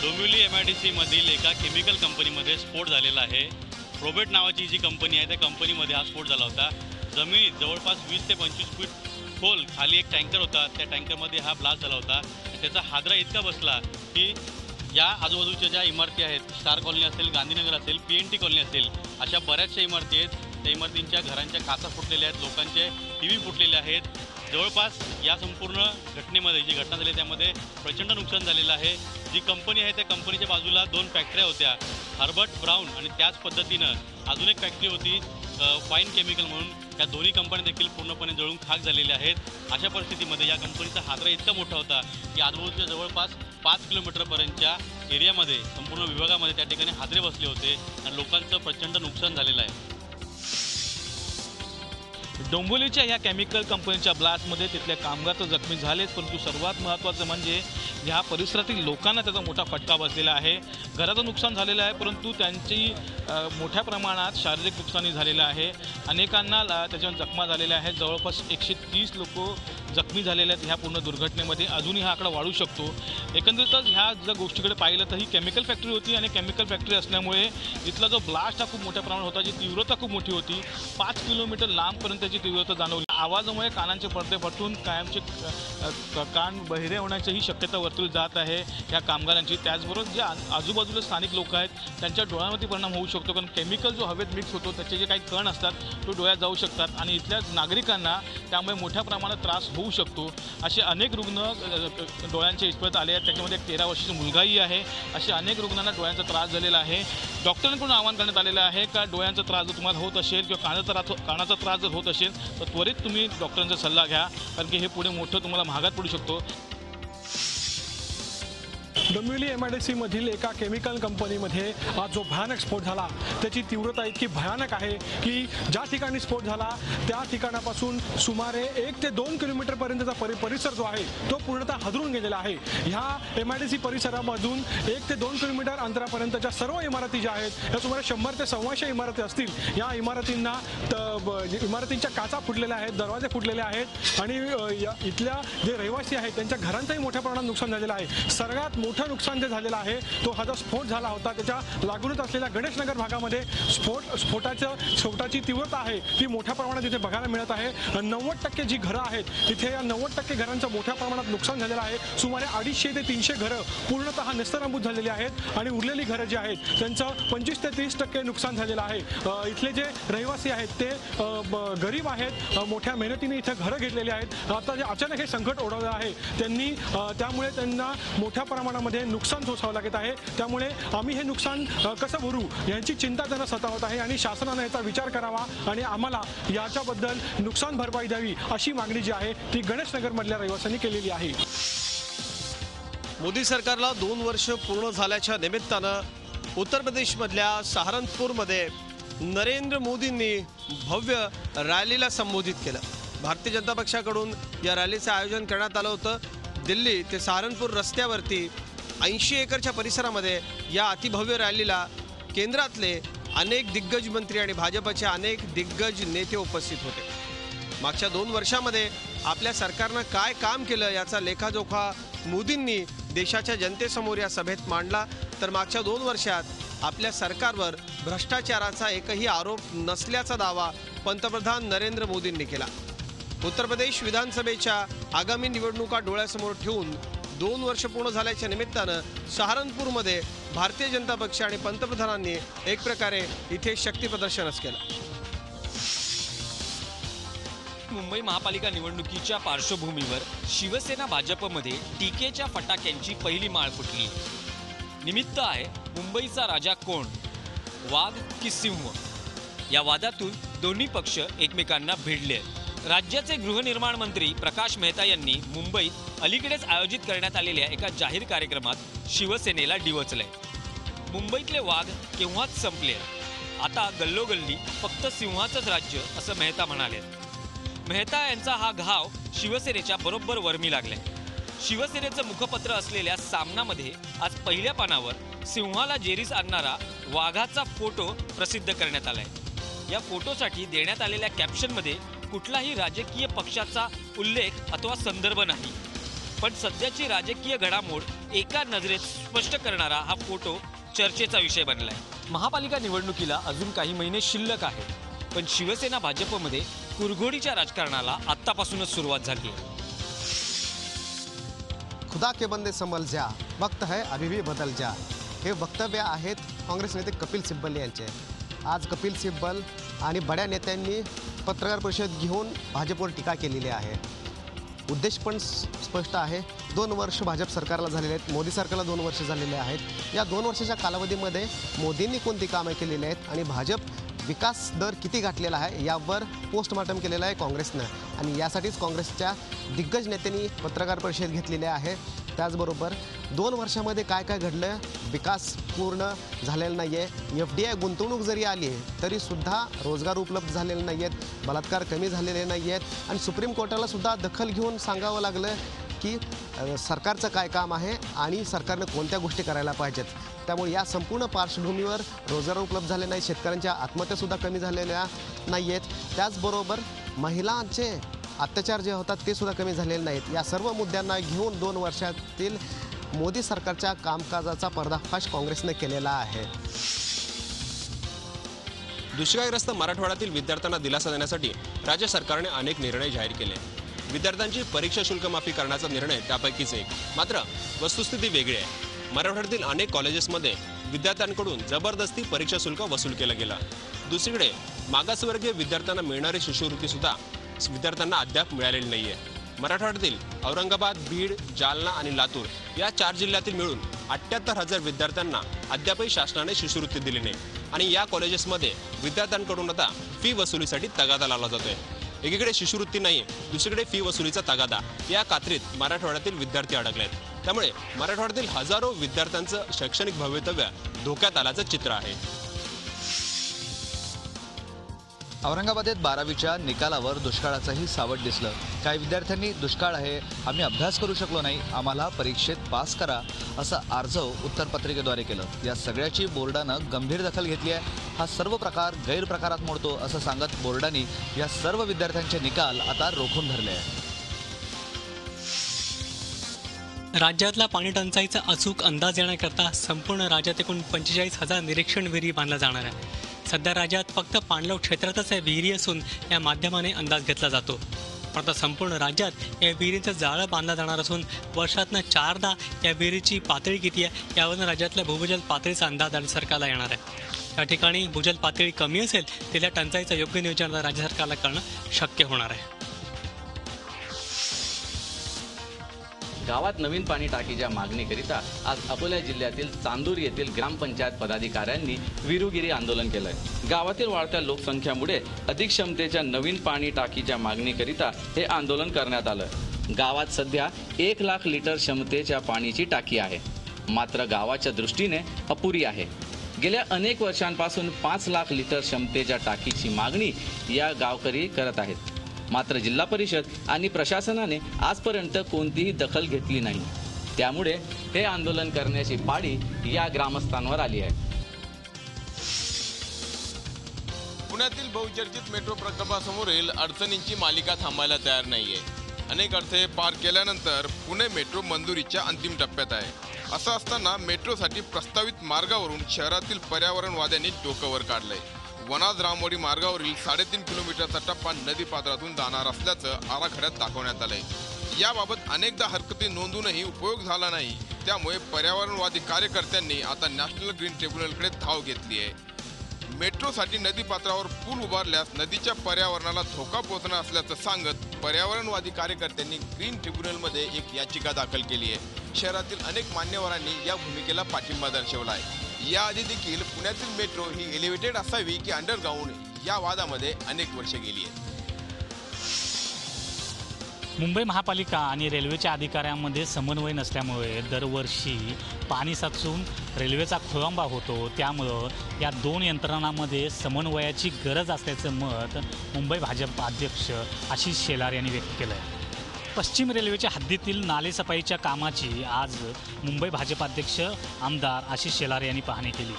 Dombivli MIDC मधील एका chemical कंपनीमध्ये स्फोट झालेला आहे। प्रोबेट नावाची जी कंपनी आहे त्या कंपनीमध्ये हा स्फोट झाला होता। जमिनीत जवळपास 20 ते 25 फूट खोल खाली एक टँकर होता, त्या टँकरमध्ये हा ब्लास्ट झाला होता। त्याचा हादरा इतका बसला की या आजूबाजूच्या ज्या इमारती आहेत, स्टार कॉलनी असेल, गांधीनगर असेल, PNT कॉलनी असेल, अशा बऱ्याचशा इमारती आहेत। त्या इमारतींच्या घरांच्या काचा फुटलेल्या आहेत, लोकांचे TV फुटलेले आहेत। जवळपास या संपूर्ण घटनेमध्ये जी घटना झाली त्यामध्ये प्रचंड नुकसान झालेलं आहे। जी कंपनी आहे त्या कंपनीच्या बाजूला 2 फॅक्टऱ्या होत्या, हर्बर्ट ब्राऊन आणि त्याच पद्धतीनं अजून एक फॅक्टरी होती फाईन केमिकल म्हणून। या दोन्ही कंपन्या देखील पूर्णपणे जळून खाक झालेल्या आहेत। अशा परिस्थितीमध्ये या कंपनीचा हादरा इतका मोठा होता की आजूबाजूच्या जवळपास 5 किलोमीटरपर्यंतच्या एरियामध्ये संपूर्ण विभागामध्ये त्या ठिकाणी हादरे बसले होते आणि लोकांचं प्रचंड नुकसान झालेलं आहे। डोंबिवलीच्या ह्या केमिकल कंपनीच्या ब्लास्टमध्ये तिथले कामगार तर जखमी झालेच, परंतु सर्वात महत्त्वाचं म्हणजे ह्या परिसरातील लोकांना त्याचा मोठा फटका बसलेला आहे। घराचं नुकसान झालेलं आहे, परंतु त्यांची मोठ्या प्रमाणात शारीरिक नुकसानी झालेलं आहे। अनेकांना त्याच्यावर जखमा झालेल्या आहेत। जवळपास 130 लोक जखमी झालेले आहेत ह्या पूर्ण दुर्घटनेमध्ये। अजूनही हा आकडा वाढू शकतो। एकंदरीतच ह्या जर गोष्टीकडे पाहिलं तर ही केमिकल फॅक्टरी होती आणि केमिकल फॅक्टरी असल्यामुळे इथला जो ब्लास्ट हा खूप मोठ्या प्रमाणात होता, जी तीव्रता खूप मोठी होती। 5 किलोमीटर लांबपर्यंत त्याची तीव्रता जाणवली। आवाजामुळे कानांचे पडदे फुटून कायमचे कान बहिरे होण्याचीही शक्यता वर्तवली जात आहे या कामगारांची। त्याचबरोबर जे आजूबाजूला स्थानिक लोक आहेत त्यांच्या डोळ्यांवरती परिणाम होऊ शकतो, कारण केमिकल जो हवेत मिक्स होतो त्याचे जे काही कण असतात तो डोळ्यात जाऊ शकतात आणि इथल्या नागरिकांना त्यामुळे मोठ्या प्रमाणात त्रास होऊ शकतो। असे अनेक रुग्ण डोळ्यांच्या इस्पत आले आहेत, त्याच्यामध्ये एक 13 वर्षाचा मुलगाही आहे। असे अनेक रुग्णांना डोळ्यांचा त्रास झालेला आहे। डॉक्टरांकडून आवाहन करण्यात आलेलं आहे का डोळ्यांचा त्रास जर तुम्हाला होत असेल किंवा कानाचा त्रास जर होत असेल तर त्वरित तुम्ही डॉक्टरांचा सल्ला घ्या, कारण की हे पुढे मोठं तुम्हाला महागात पडू शकतो। डोंबिवली MIDC मधील एका केमिकल कंपनीमध्ये आज जो भयानक स्फोट झाला त्याची तीव्रता इतकी भयानक आहे की ज्या ठिकाणी स्फोट झाला त्या ठिकाणापासून सुमारे 1 ते 2 किलोमीटरपर्यंतचा परिसर जो आहे तो पूर्णतः हादरून गेलेला आहे। ह्या MIDC परिसरामधून 1 ते 2 किलोमीटर अंतरापर्यंतच्या सर्व इमारती ज्या आहेत या सुमारे 100 ते 125 इमारती असतील। या इमारतींच्या काचा फुटलेल्या आहेत, दरवाजे फुटलेले आहेत आणि इथल्या जे रहिवासी आहेत त्यांच्या घरांचंही मोठ्या प्रमाणात नुकसान झालेलं आहे। सर्वात मोठं नुकसान जे झालेलं आहे तो हा जो स्फोट झाला होता त्याच्या लागूनच असलेल्या गणेशनगर भागामध्ये स्फोटाची तीव्रता आहे ती मोठ्या प्रमाणात इथे बघायला मिळत आहे। 90% जी घरं आहेत तिथे या 90% घरांचं मोठ्या प्रमाणात नुकसान झालेलं आहे। सुमारे 250 ते 300 घरं पूर्णतः नेस्तनाबूत झालेली आहेत आणि उरलेली घरं जी आहेत त्यांचं 25 ते 30% नुकसान झालेलं आहे। इथले जे रहिवासी आहेत ते गरीब आहेत, मोठ्या मेहनतीने इथे घरं घेतलेली आहेत। आता जे अचानक हे संकट ओढवलं आहे त्यामुळे त्यांना मोठ्या प्रमाणामध्ये नुकसान सोसावं लागत आहे। त्यामुळे आम्ही हे नुकसान कसं भरू याची चिंता त्यांना सतावत आहे आणि शासनाने याचा विचार करावा आणि आम्हाला याच्याबद्दल नुकसान भरपाई द्यावी अशी मागणी जी आहे ती गणेशनगर मधल्या रहिवाशांनी केलेली आहे। मोदी सरकारला 2 वर्ष पूर्ण झाल्याच्या निमित्तानं उत्तर प्रदेशमधल्या सहारनपूरमध्ये नरेंद्र मोदींनी भव्य रॅलीला संबोधित केलं। भारतीय जनता पक्षाकडून या रॅलीचं आयोजन करण्यात आलं होतं। दिल्ली ते सहारनपूर रस्त्यावरती 80 एकरच्या परिसरामध्ये या अतिभव्य रॅलीला केंद्रातले अनेक दिग्गज मंत्री आणि भाजपचे अनेक दिग्गज नेते उपस्थित होते। मागच्या 2 वर्षामध्ये आपल्या सरकारनं काय काम केलं याचा लेखाजोखा मोदींनी देशाच्या जनतेसमोर या सभेत मांडला। तर मागच्या 2 वर्षात आपल्या सरकारवर भ्रष्टाचाराचा एकही आरोप नसल्याचा दावा पंतप्रधान नरेंद्र मोदींनी केला। उत्तर प्रदेश विधानसभेच्या आगामी निवडणुका डोळ्यासमोर ठेवून 2 वर्ष पूर्ण झाल्याच्या निमित्तानं सहारनपूरमध्ये भारतीय जनता पक्ष आणि पंतप्रधानांनी एक प्रकारे इथे शक्ती प्रदर्शनच केलं। मुंबई महापालिका निवडणुकीच्या पार्श्वभूमीवर शिवसेना भाजपमध्ये टीकेच्या फटाक्यांची पहिली माळ फुटली। निमित्त आहे मुंबईचा राजा कोण, वाघ की सिंह? या वादातून दोन्ही पक्ष एकमेकांना भिडले। राज्याचे गृहनिर्माण मंत्री प्रकाश मेहता यांनी मुंबईत अलीकडेच आयोजित करण्यात आलेल्या एका जाहीर कार्यक्रमात शिवसेनेला डिवचले। मुंबईतले वाघ केव्हाच संपले, आता गल्लोगल्ली फक्त सिंहाचंच राज्य असं मेहता म्हणाले। मेहता यांचा हा घाव शिवसेनेच्या बरोबर वर्मी लागलाय। शिवसेनेचं मुखपत्र असलेल्या सामनामध्ये आज पहिल्या पानावर सिंहाला जेरीस आणणारा वाघाचा फोटो प्रसिद्ध करण्यात आलाय। या फोटोसाठी देण्यात आलेल्या कॅप्शनमध्ये कुठलाही राजकीय पक्षाचा उल्लेख अथवा संदर्भ नाही, पण सध्याची राजकीय घडामोड एका नजरेत स्पष्ट करणारा हा फोटो चर्चेचा विषय बनलाय. महापालिका निवडणुकीला अजून काही महिने शिल्लक आहेत, पण शिवसेना भाजपमध्ये कुरघोडीच्या राजकारणाला आत्तापासूनच सुरुवात झाली आहे. खुदा के बंदे संभल जा, वक्त है अभी भी बदल जा, हे वक्तव्य आहेत काँग्रेस नेते कपिल सिब्बल यांचे. आज कपिल सिब्बल आणि बड्या नेत्यांनी पत्रकार परिषद घेऊन भाजपवर टीका केलेली आहे. उद्देश पण स्पष्ट आहे. 2 वर्ष भाजप सरकारला झालेले आहेत, मोदी सरकारला 2 वर्ष झालेले आहेत. या 2 वर्षाच्या कालावधीमध्ये मोदींनी कोणती कामे केलेली आहेत आणि भाजप विकास दर किती गाठलेला आहे यावर पोस्टमॉर्टम केलेलं आहे काँग्रेसनं, आणि यासाठीच काँग्रेसच्या दिग्गज नेत्यांनी पत्रकार परिषद घेतलेली आहे. त्याचबरोबर 2 वर्षामध्ये काय काय घडलं, विकास पूर्ण झालेला नाही आहे, FDI गुंतवणूक जरी आली आहे तरीसुद्धा रोजगार उपलब्ध झालेले नाही आहेत, बलात्कार कमी झालेले नाही आहेत, आणि सुप्रीम कोर्टाला सुद्धा दखल घेऊन सांगावं लागलं की सरकारचं काय काम आहे आणि सरकारनं कोणत्या गोष्टी करायला पाहिजेत. त्यामुळे या संपूर्ण पार्श्वभूमीवर रोजगार उपलब्ध झाले नाही, शेतकऱ्यांच्या आत्महत्यासुद्धा कमी झालेल्या नाही आहेत, त्याचबरोबर महिलांचे अत्याचार जे होतात ते सुद्धा कमी झालेले नाहीत. या सर्व मुद्द्यांना घेऊन 2 वर्षातील मोदी सरकारच्या कामकाजाचा पर्दाफाश काँग्रेसनं केलेला आहे. दुष्काळग्रस्त मराठवाड्यातील विद्यार्थ्यांना दिलासा देण्यासाठी राज्य सरकारने अनेक निर्णय जाहीर केले. विद्यार्थ्यांची परीक्षा शुल्क माफी करण्याचा निर्णय त्यापैकीच एक. मात्र वस्तुस्थिती वेगळी आहे. मराठवाड्यातील अनेक कॉलेजेसमध्ये विद्यार्थ्यांकडून जबरदस्ती परीक्षा शुल्क वसूल केलं गेलं. दुसरीकडे मागासवर्गीय विद्यार्थ्यांना मिळणारी शिष्यवृत्ती सुद्धा विद्यार्थ्यांना अद्याप मिळालेली नाही आहे. मराठवाड्यातील औरंगाबाद, बीड, जालना आणि लातूर या 4 जिल्ह्यातील मिळून 78,000 विद्यार्थ्यांना अद्यापही शासनाने शिष्यवृत्ती दिली नाही, आणि या कॉलेजेसमध्ये विद्यार्थ्यांकडून आता फी वसुलीसाठी तगादा लावला जातोय. एकीकडे शिष्यवृत्ती नाही, दुसरीकडे फी वसुलीचा तगादा, या कात्रीत मराठवाड्यातील विद्यार्थी अडकले आहेत. त्यामुळे मराठवाड्यातील हजारो विद्यार्थ्यांचं शैक्षणिक भवितव्य धोक्यात आल्याचं चित्र आहे. औरंगाबादेत 12वीच्या निकालावर दुष्काळाचंही सावट दिसलं. काही विद्यार्थ्यांनी दुष्काळ आहे, आम्ही अभ्यास करू शकलो नाही, आम्हाला परीक्षेत पास करा असं आर्जव उत्तरपत्रिकेद्वारे केलं. या सगळ्याची बोर्डानं गंभीर दखल घेतली आहे. हा सर्व प्रकार गैरप्रकारात मोडतो असं सांगत बोर्डाने या सर्व विद्यार्थ्यांचे निकाल आता रोखून धरले आहेत. राज्यातला पाणी टंचाईचा अचूक अंदाज येण्याकरता संपूर्ण राज्यात एकूण 45,000 निरीक्षण विहिरी बांधल्या जाणार आहे. सध्या राज्यात फक्त पाणलोट क्षेत्रातच या विहिरी असून या माध्यमाने अंदाज घेतला जातो. पण आता संपूर्ण राज्यात या विहिरींचं जाळं बांधलं जाणार असून वर्षातनं 4दा या विहिरीची पातळी किती आहे यावरून राज्यातल्या भूजल पातळीचा अंदाज राज्य सरकारला येणार आहे. या ठिकाणी भूजल पातळी कमी असेल तिथल्या टंचाईचं योग्य नियोजन राज्य सरकारला करणं शक्य होणार आहे. गावात नवीन पाणी टाकीच्या मागणीकरिता आज अकोला जिल्ह्यातील चांदूर येथील ग्रामपंचायत पदाधिकाऱ्यांनी विरुगिरी आंदोलन केलंय. गावातील वाढत्या लोकसंख्येमुळे अधिक क्षमतेच्या नवीन पाणी टाकीच्या मागणीकरिता हे आंदोलन करण्यात आलं. गावात सध्या 1 लाख लिटर क्षमतेच्या पाण्याची टाकी आहे, मात्र गावाच्या दृष्टीने अपुरी आहे. गेल्या अनेक वर्षांपासून 5 लाख लिटर क्षमतेच्या टाकीची मागणी या गावकरी करत आहेत. मात्र जिल्हा परिषद आणि प्रशासनाने आजपर्यंत कोणतीही दखल घेतली नाही. त्यामुळे हे आंदोलन करण्याची पाळी या ग्रामस्थांवर आली आहे. पुण्यातील बहुचर्चित मेट्रो प्रकल्पासमोरील अडचणींची मालिका थांबायला तयार नाहीये. अनेक अडथळे पार केल्यानंतर पुणे मेट्रो मंजुरीच्या अंतिम टप्प्यात आहे. असं असताना मेट्रोसाठी प्रस्तावित मार्गावरून शहरातील पर्यावरणवाद्यांनी डोकं वर काढलंय. वनाज रामवाडी मार्गावरील 3.5 किलोमीटरचा टप्पा नदीपात्रातून जाणार असल्याचं आराखड्यात दाखवण्यात आलंय. याबाबत अनेकदा हरकती नोंदूनही उपयोग झाला नाही. त्यामुळे पर्यावरणवादी कार्यकर्त्यांनी आता नॅशनल ग्रीन ट्रिब्युनलकडे धाव घेतली आहे. मेट्रोसाठी नदीपात्रावर पूल उभारल्यास नदीच्या पर्यावरणाला धोका पोहोचणार असल्याचं सांगत पर्यावरणवादी कार्यकर्त्यांनी ग्रीन ट्रिब्युनलमध्ये एक याचिका दाखल केली आहे. शहरातील अनेक मान्यवरांनी या भूमिकेला पाठिंबा दर्शवला आहे. याआधी देखील पुण्यातील मेट्रो ही एलिव्हेटेड असावी की अंडरग्राऊंड या वादामध्ये अनेक वर्षे गेली आहेत. मुंबई महापालिका आणि रेल्वेच्या अधिकाऱ्यांमध्ये समन्वय नसल्यामुळे दरवर्षी पाणी साचून रेल्वेचा खोळंबा होतो. त्यामुळं या 2 यंत्रणांमध्ये समन्वयाची गरज असल्याचं मत मुंबई भाजप अध्यक्ष आशिष शेलार यांनी व्यक्त केलं आहे. पश्चिम रेल्वेच्या हद्दीतील नालेसफाईच्या कामाची आज मुंबई भाजप अध्यक्ष आमदार आशिष शेलार यांनी पाहणी केली.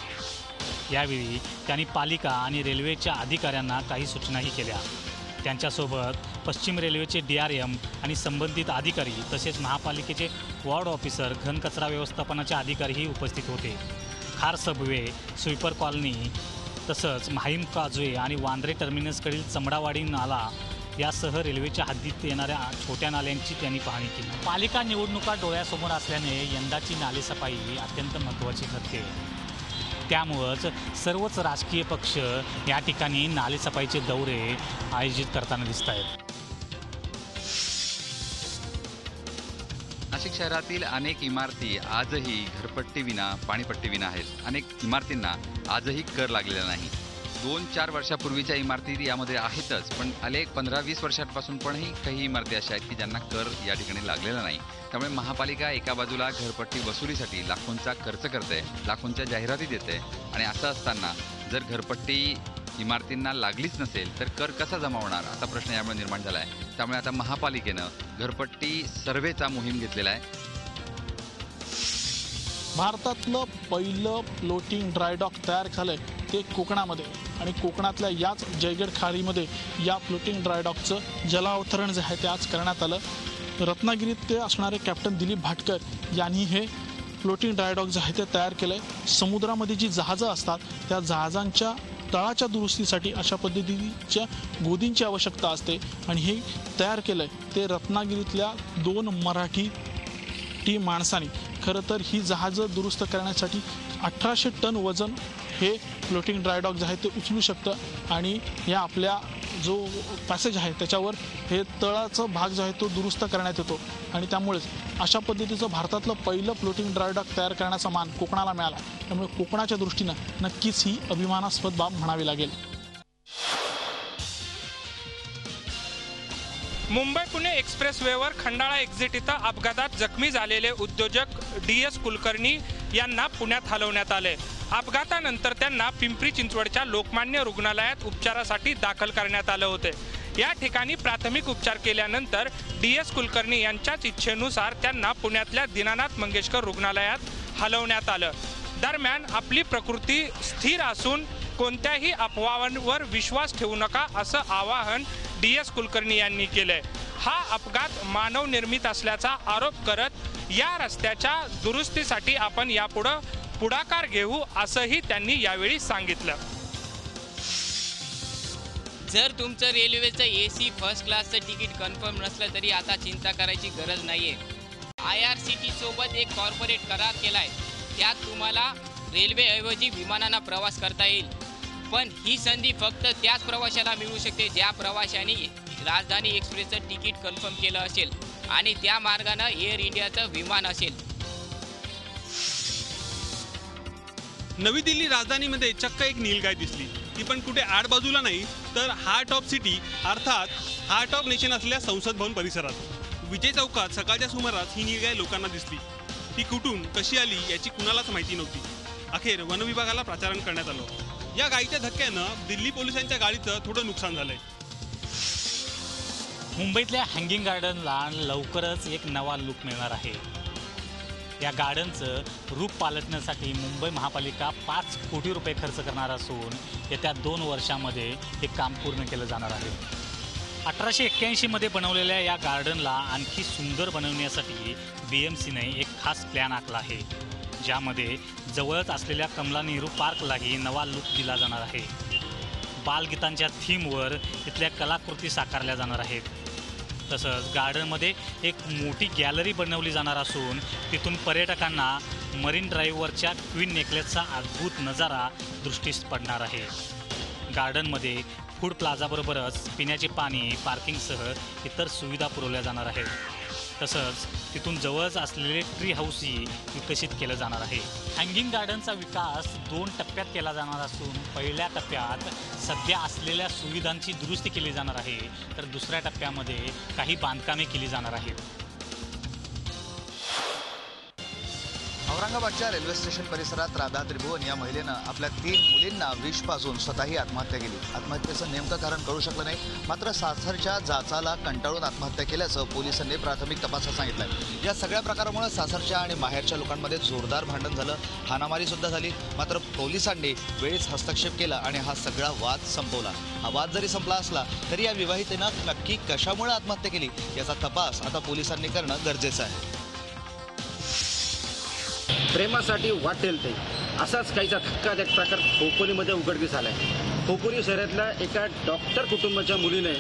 यावेळी त्यांनी पालिका आणि रेल्वेच्या अधिकाऱ्यांना काही सूचनाही केल्या. त्यांच्यासोबत पश्चिम रेल्वेचे DRM आणि संबंधित अधिकारी तसेच महापालिकेचे वॉर्ड ऑफिसर, घनकचरा व्यवस्थापनाचे अधिकारीही उपस्थित होते. खार सबवे, स्वीपर कॉलनी तसंच माहीम काजवे आणि वांद्रे टर्मिनसकडील चमडावाडी नाला यासह रेल्वेच्या हद्दीत येणाऱ्या छोट्या नाल्यांची त्यांनी पाहणी केली. पालिका निवडणुका डोळ्यासमोर असल्याने यंदाची नालेसफाई अत्यंत महत्त्वाची ठरते. त्यामुळंच सर्वच राजकीय पक्ष या ठिकाणी नालेसफाईचे दौरे आयोजित करताना दिसत आहेत. नाशिक शहरातील अनेक इमारती आजही घरपट्टीविना, पाणीपट्टीविना आहेत. अनेक इमारतींना आजही कर लागलेला नाही. 2-4 वर्षापूर्वीच्या इमारती यामध्ये आहेतच, पण अनेक 15-20 वर्षांपासून पणही काही इमारती अशा आहेत की ज्यांना कर या ठिकाणी लागलेला नाही. त्यामुळे महापालिका एका बाजूला घरपट्टी वसुलीसाठी लाखोंचा खर्च करते, लाखोंच्या जाहिराती देते आणि असं असताना जर घरपट्टी इमारतींना लागलीच नसेल तर कर कसा जमा होणार असा प्रश्न यामुळे निर्माण झाला आहे. त्यामुळे आता महापालिकेनं घरपट्टी सर्व्हेचा मोहीम घेतलेला आहे. भारतातलं पहिलं फ्लोटिंग ड्रायडॉक तयार झालंय ते कोकणामध्ये आणि कोकणातल्या याच जयगड खाडीमध्ये या फ्लोटिंग ड्रायडॉकचं जलावतरण जे आहे ते आज करण्यात आलं. रत्नागिरीत ते असणारे कॅप्टन दिलीप भाटकर यांनी हे फ्लोटिंग ड्रायडॉक जे आहे ते तयार केलं आहे. समुद्रामध्ये जी जहाजं असतात त्या जहाजांच्या तळाच्या दुरुस्तीसाठी अशा पद्धतीच्या गोदींची आवश्यकता असते आणि हे तयार केलं आहे ते रत्नागिरीतल्या 2 मराठी माणसांनी. खरं तर ही जहाजं दुरुस्त करण्यासाठी 1800 टन वजन हे फ्लोटिंग ड्रायडॉक जे आहे ते उचलू शकतं आणि या आपल्या जो पॅसेज आहे त्याच्यावर हे तळाचा भाग जो आहे तो दुरुस्त करण्यात येतो आणि त्यामुळेच अशा पद्धतीचं भारतातलं पहिलं फ्लोटिंग ड्रायडॉक तयार करण्याचा मान कोकणाला मिळाला. त्यामुळे कोकणाच्या दृष्टीनं नक्कीच ही अभिमानास्पद बाब म्हणावी लागेल. मुंबई-पुणे एक्सप्रेसवेवर खंडाळा एक्झिट इथं अपघातात जखमी झालेले उद्योजक DS कुलकर्णी यांना पुण्यात हलवण्यात आले. अपघातानंतर त्यांना पिंपरी चिंचवडच्या लोकमान्य रुग्णालयात उपचारासाठी दाखल करण्यात आले होते. या ठिकाणी प्राथमिक उपचार केल्यानंतर DS कुलकर्णी यांच्याच इच्छेनुसार त्यांना पुण्यातल्या दीनानाथ मंगेशकर रुग्णालयात हलवण्यात आलं. दरम्यान आपली प्रकृती स्थिर असून कोणत्याही अफवांवर विश्वास ठेवू नका असं आवाहन DS कुलकर्णी यांनी केलंय. हा अपघात मानवनिर्मित असल्याचा आरोप करत या रस्त्याच्या दुरुस्तीसाठी आपण यापुढे पुढाकार घेऊ असंही त्यांनी यावेळी सांगितलं. जर तुमचं रेल्वेचं AC फर्स्ट क्लासचं तिकीट कन्फर्म नसलं तरी आता चिंता करायची गरज नाहीये. IRCT सोबत एक कॉर्पोरेट करार केलाय. त्यात तुम्हाला रेल्वेऐवजी विमानानं प्रवास करता येईल. पण ही संधी फक्त त्याच प्रवाशाला मिळू शकते ज्या प्रवाशांनी राजधानी एक्सप्रेसचं तिकीट कन्फर्म केलं असेल आणि त्या मार्गानं एअर इंडियाचं विमान असेल. नवी दिल्ली राजधानीमध्ये चक्क एक नीलगाय दिसली. ती पण कुठे आड बाजूला नाही तर हार्ट ऑफ सिटी अर्थात हार्ट ऑफ नेशन असलेल्या संसद भवन परिसरात विजय चौकात सकाळच्या सुमारास ही नीलगाय लोकांना दिसली. ती कुठून कशी आली याची कुणालाच माहिती नव्हती. अखेर वन विभागाला प्रचारण करण्यात आलं. या गायीच्या धक्क्यानं दिल्ली पोलिसांच्या गाडीचं थोडं नुकसान झालंय. मुंबईतल्या हँगिंग गार्डनला लवकरच एक नवा लूक मिळणार आहे. या गार्डनचं रूप पालटण्यासाठी मुंबई महापालिका 5 कोटी रुपये खर्च करणार असून येत्या 2 वर्षामध्ये हे काम पूर्ण केलं जाणार आहे. 1881मध्ये बनवलेल्या या गार्डनला आणखी सुंदर बनवण्यासाठी BMCने एक खास प्लॅन आखला आहे, ज्यामध्ये जवळच असलेल्या कमला नेहरू पार्कलाही नवा लूक दिला जाणार आहे. बालगीतांच्या थीमवर इथल्या कलाकृती साकारल्या जाणार आहेत. तसंच गार्डनमध्ये एक मोठी गॅलरी बनवली जाणार असून तिथून पर्यटकांना मरीन ड्राईव्हवरच्या क्वीन नेकलेसचा अद्भुत नजारा दृष्टीस पडणार आहे. गार्डनमध्ये फूड प्लाझाबरोबरच पिण्याचे पाणी, पार्किंगसह इतर सुविधा पुरवल्या जाणार आहेत. तसंच तिथून जवळच असलेले ट्री हाऊसही विकसित केलं जाणार आहे. हँगिंग गार्डनचा विकास 2 टप्प्यात केला जाणार असून पहिल्या टप्प्यात सध्या असलेल्या सुविधांची दुरुस्ती केली जाणार आहे, तर दुसऱ्या टप्प्यामध्ये काही बांधकामे केली जाणार आहेत. औरंगाबादच्या रेल्वे स्टेशन परिसरात राधा त्रिभुवन या महिलेनं आपल्या 3 मुलींना विष पाजून स्वतःही आत्महत्या केली. आत्महत्येचं नेमकं कारण कळू शकलं नाही, मात्र सासरच्या जाचाला कंटाळून आत्महत्या केल्याचं पोलिसांनी प्राथमिक तपासात सांगितलंय. या सगळ्या प्रकारामुळे सासरच्या आणि माहेरच्या लोकांमध्ये जोरदार भांडण झालं, हाणामारी सुद्धा झाली. मात्र पोलिसांनी वेळीच हस्तक्षेप केला आणि हा सगळा वाद संपवला. हा वाद जरी संपला असला तरी या विवाहितेनं नक्की कशामुळे आत्महत्या केली याचा तपास आता पोलिसांनी करणं गरजेचं आहे. प्रेमासाठी वाटेल ते असाच काहीचा धक्कादायक प्रकार खोपोलीमध्ये उघडकीस आला आहे. खोपोली शहरातल्या एका डॉक्टर कुटुंबाच्या मुलीने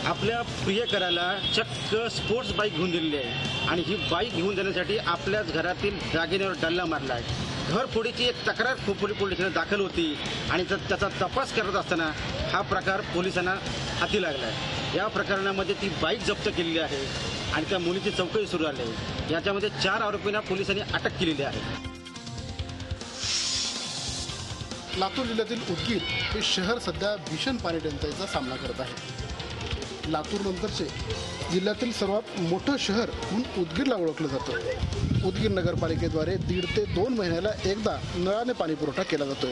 आपल्या प्रियकराला चक्क स्पोर्ट्स बाईक घेऊन दिलेली आहे आणि ही बाईक घेऊन देण्यासाठी आपल्याच घरातील दागिन्यावर डल्ला मारला आहे. घरफोडीची एक तक्रार खोपोली पोलीस स्टेशनात दाखल होती आणि त्याचा तपास करत असताना हा प्रकार पोलिसांना हाती लागला आहे. या प्रकरणामध्ये ती बाईक जप्त केलेली आहे आणि त्या मुलीची चौकशी सुरू झाली आहे. याच्यामध्ये 4 आरोपींना पोलिसांनी अटक केलेली आहे. लातूर जिल्ह्यातील उदगीर हे शहर सध्या भीषण पाणी टंचाईचा सामना करत आहे. लातूर नंतरचे जिल्ह्यातील सर्वात मोठं शहर म्हणून उदगीरला ओळखलं जातं. उदगीर नगरपालिकेद्वारे 1.5 ते 2 महिन्याला एकदा नळाने पाणी पुरवठा केला जातोय.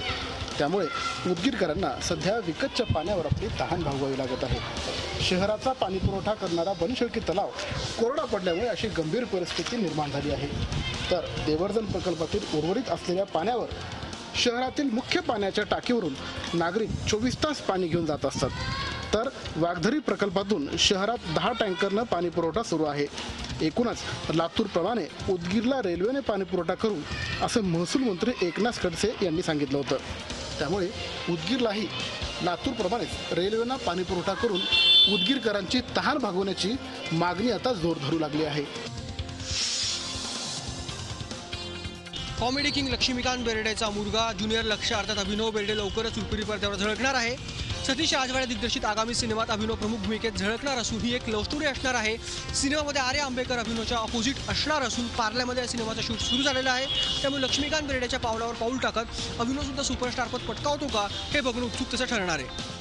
त्यामुळे उदगीरकरांना सध्या विकतच्या पाण्यावर आपली तहान भागवावी लागत आहे. शहराचा पाणी पुरवठा करणारा बनशेळकी तलाव कोरडा पडल्यामुळे अशी गंभीर परिस्थिती निर्माण झाली आहे. तर देवर्धन प्रकल्पातील उर्वरित असलेल्या पाण्यावर शहरातील मुख्य पाण्याच्या टाकीवरून नागरिक 24 तास पाणी घेऊन जात असतात. तर वाघधरी प्रकल्पातून शहरात 10 टँकरनं पाणी पुरवठा सुरू आहे. एकूणच लातूरप्रमाणे उदगीरला रेल्वेने पाणी पुरवठा करू असं महसूल मंत्री एकनाथ खडसे यांनी सांगितलं होतं. त्यामुळे उदगीरलाही लातूरप्रमाणेच रेल्वेनं पाणी पुरवठा करून उदगीरकरांची तहान भागवण्याची मागणी आता जोर धरू लागली आहे. कॉमेडी किंग लक्ष्मीकांत बेर्डेचा मुलगा ज्युनियर लक्ष्य अर्थात अभिनव बेर्डे लवकरच उपरी पडद्यावर झळकणार आहे. सतीश राजवाडे दिग्दर्शित आगामी सिनेमात अभिनव प्रमुख भूमिकेत झळकणार असून ही एक लव्ह स्टोरी असणार आहे. सिनेमामध्ये आर्या आंबेकर अभिनवच्या अपोजिट असणार असून पार्ल्यामध्ये या सिनेमाचं शूट सुरू झालेलं आहे. त्यामुळे लक्ष्मीकांत बेर्डेच्या पावलावर पाऊल टाकत अभिनव सुद्धा सुपरस्टार पद पटकावतो का हे बघणं उत्सुकतेचं ठरणार आहे.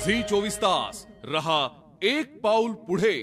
झी 24 तास रहा एक पाऊल पुढे.